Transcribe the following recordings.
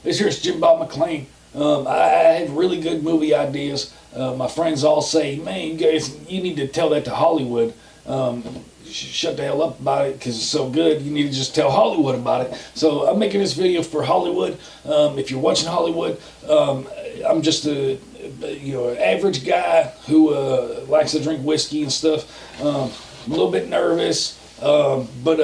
This here's Jim Bob McClane. I have really good movie ideas. My friends all say, man, you guys, you need to tell that to Hollywood. Shut the hell up about it because it's so good. You need to just tell Hollywood about it. So I'm making this video for Hollywood. If you're watching Hollywood, I'm just a average guy who likes to drink whiskey and stuff. I'm a little bit nervous, but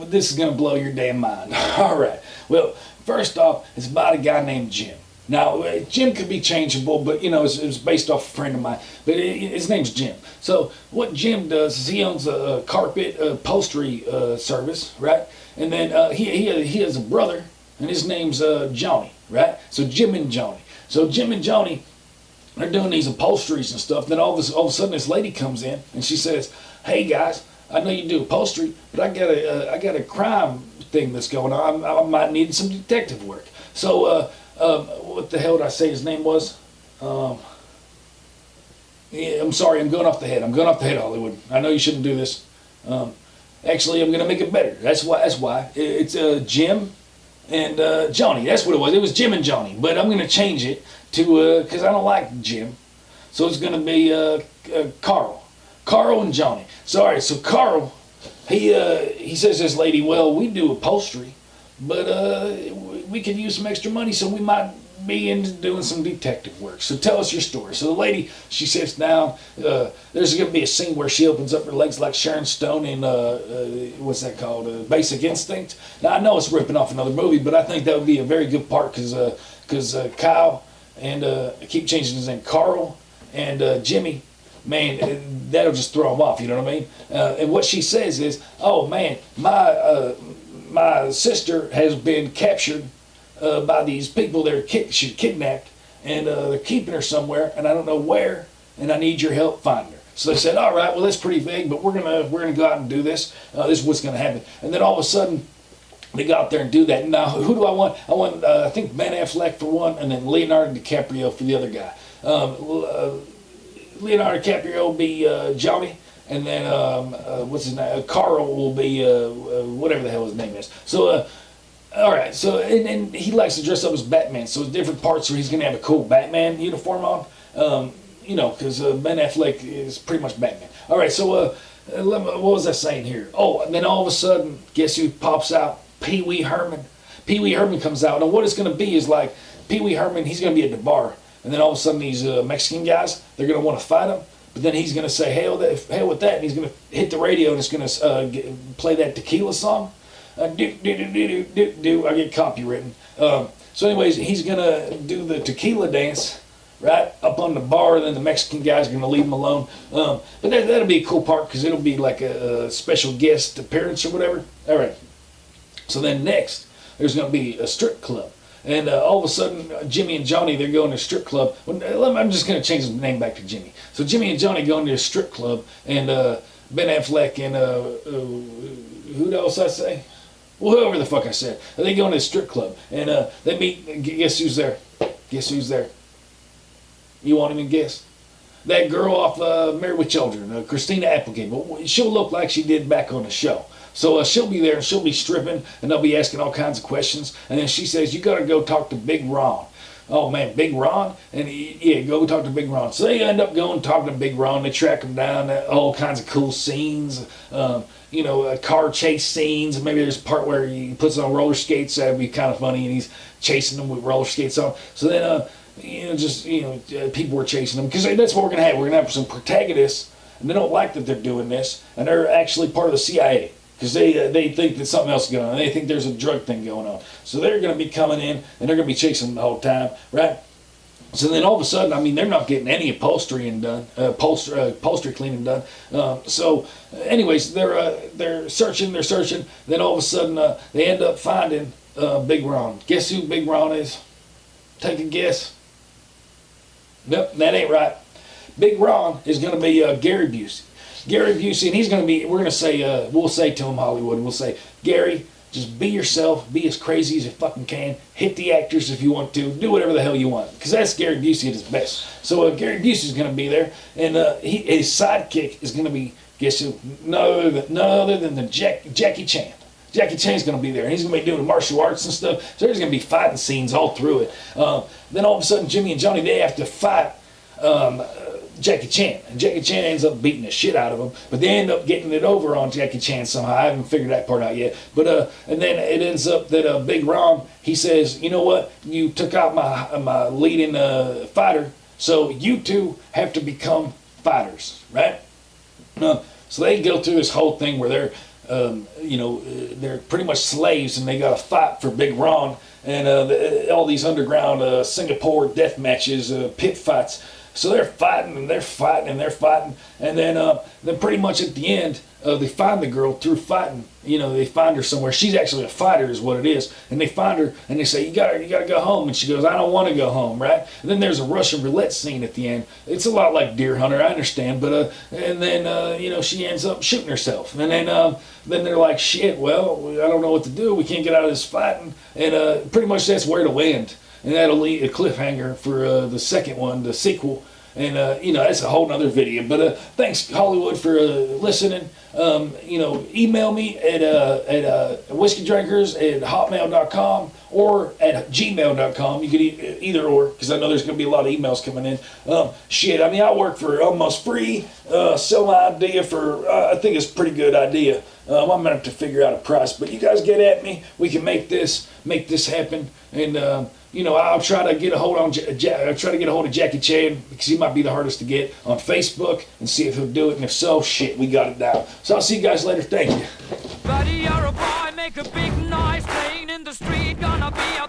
this is gonna blow your damn mind. All right. Well, first off, it's about a guy named Jim. Now, Jim could be changeable, but it's based off a friend of mine. But his name's Jim. So what Jim does is he owns a carpet upholstery service, right? And then he has a brother, and his name's Johnny, right? So Jim and Johnny. So Jim and Johnny are doing these upholsteries and stuff. Then all of a sudden, this lady comes in and she says, "Hey guys, I know you do upholstery, but I got a crime thing that's going on. I might need some detective work." So what the hell did I say his name was? Yeah, I'm sorry, I'm going off the head. Hollywood. I know you shouldn't do this. Actually, I'm gonna make it better. That's why. It's Jim and Johnny. That's what it was. It was Jim and Johnny, but I'm gonna change it to because I don't like Jim, so it's gonna be Carl and Johnny. So all right, so Carl, he says to this lady, "Well, we do upholstery, but we could use some extra money, so we might be into doing some detective work. So tell us your story." So the lady, she sits down. There's going to be a scene where she opens up her legs like Sharon Stone in what's that called? Basic Instinct. Now I know it's ripping off another movie, but I think that would be a very good part because Kyle and I keep changing his name, Carl and Jimmy. Man, that'll just throw them off. You know what I mean? And what she says is, "Oh man, my sister has been captured by these people that she's kidnapped, and they're keeping her somewhere, and I don't know where, and I need your help finding her." So they said, "All right, well that's pretty vague, but we're gonna go out and do this. This is what's gonna happen." And then all of a sudden, they go out there and do that. Now, who do I want? I want I think Ben Affleck for one, and then Leonardo DiCaprio for the other guy. Leonardo DiCaprio will be Johnny. And then, what's his name? Carl will be whatever the hell his name is. So, all right. So, and he likes to dress up as Batman. So, different parts where he's going to have a cool Batman uniform on. Because Ben Affleck is pretty much Batman. All right. So, what was I saying here? Oh, and then all of a sudden, guess who pops out? Pee Wee Herman. Pee Wee Herman comes out. And what it's going to be is like Pee Wee Herman, he's going to be at the bar. And then all of a sudden, these Mexican guys, they're going to want to fight him. But then he's going to say, hell with that, and he's going to hit the radio and it's going to play that tequila song. I get copywritten. So anyways, he's going to do the tequila dance, right, up on the bar, and then the Mexican guy's going to leave him alone. But that'll be a cool part because it'll be like a special guest appearance or whatever. All right. So then next, there's going to be a strip club. And all of a sudden, Jimmy and Johnny, they're going to a strip club. I'm just going to change the name back to Jimmy. So Jimmy and Johnny go into a strip club, and Ben Affleck and who else I say? Well, whoever the fuck I said. They go into a strip club, and they meet, guess who's there? Guess who's there? You won't even guess. That girl off Married with Children, Christina Applegate. But she'll look like she did back on the show. So she'll be there and she'll be stripping and they'll be asking all kinds of questions. And then she says, "You got to go talk to Big Ron." Oh man, Big Ron? And go talk to Big Ron. So they end up going talking to Big Ron. They track him down, all kinds of cool scenes, car chase scenes. Maybe there's a part where he puts on roller skates. That'd be kind of funny. And he's chasing them with roller skates on. So then, people were chasing them because that's what we're going to have. We're going to have some protagonists and they don't like that they're doing this. And they're actually part of the CIA. Because they think that something else is going on. They think there's a drug thing going on. So they're going to be coming in and they're going to be chasing them the whole time, right? So then all of a sudden, they're not getting any upholstery cleaning done. So anyways, they're searching. Then all of a sudden, they end up finding Big Ron. Guess who Big Ron is? Take a guess. Nope, that ain't right. Big Ron is going to be Gary Busey. Gary Busey, and he's going to be, we'll say to him, Hollywood, we'll say, "Gary, just be yourself, be as crazy as you fucking can, hit the actors if you want to, do whatever the hell you want." Because that's Gary Busey at his best. So Gary Busey's going to be there, and his sidekick is going to be, guess who? None other than Jackie Chan. Jackie Chan's going to be there, and he's going to be doing martial arts and stuff. So there's going to be fighting scenes all through it. Then all of a sudden, Jimmy and Johnny, they have to fight Jackie Chan, and Jackie Chan ends up beating the shit out of him, but they end up getting it over on Jackie Chan somehow. I haven't figured that part out yet, but and then it ends up that Big Ron, he says, you know what, you took out my leading fighter, so you two have to become fighters, right? So they go through this whole thing where they're they're pretty much slaves, and they got to fight for Big Ron, and all these underground Singapore death matches, pit fights. So they're fighting and they're fighting and they're fighting, and then pretty much at the end, they find the girl through fighting. They find her somewhere. She's actually a fighter, is what it is. And they find her and they say, "You gotta go home." And she goes, "I don't want to go home." Right? And then there's a Russian roulette scene at the end. It's a lot like Deer Hunter, I understand, but and then she ends up shooting herself. And then they're like, "Shit, well, I don't know what to do. We can't get out of this fighting." And pretty much that's where it'll end. And that'll leave a cliffhanger for the second one, the sequel. And, that's a whole nother video. But thanks, Hollywood, for listening. Email me at whiskeydrankers@hotmail.com or at gmail.com. You could either or, because I know there's going to be a lot of emails coming in. I work for almost free. Sell my idea for, I think it's a pretty good idea. I'm going to have to figure out a price. But you guys get at me. We can make this happen. And, I'll try to get a hold of Jackie Chan, because he might be the hardest to get, on Facebook, and see if he'll do it. And if so, shit, we got it down. So I'll see you guys later. Thank you. Buddy, you're a boy, make a big noise, playing in the street, gonna be a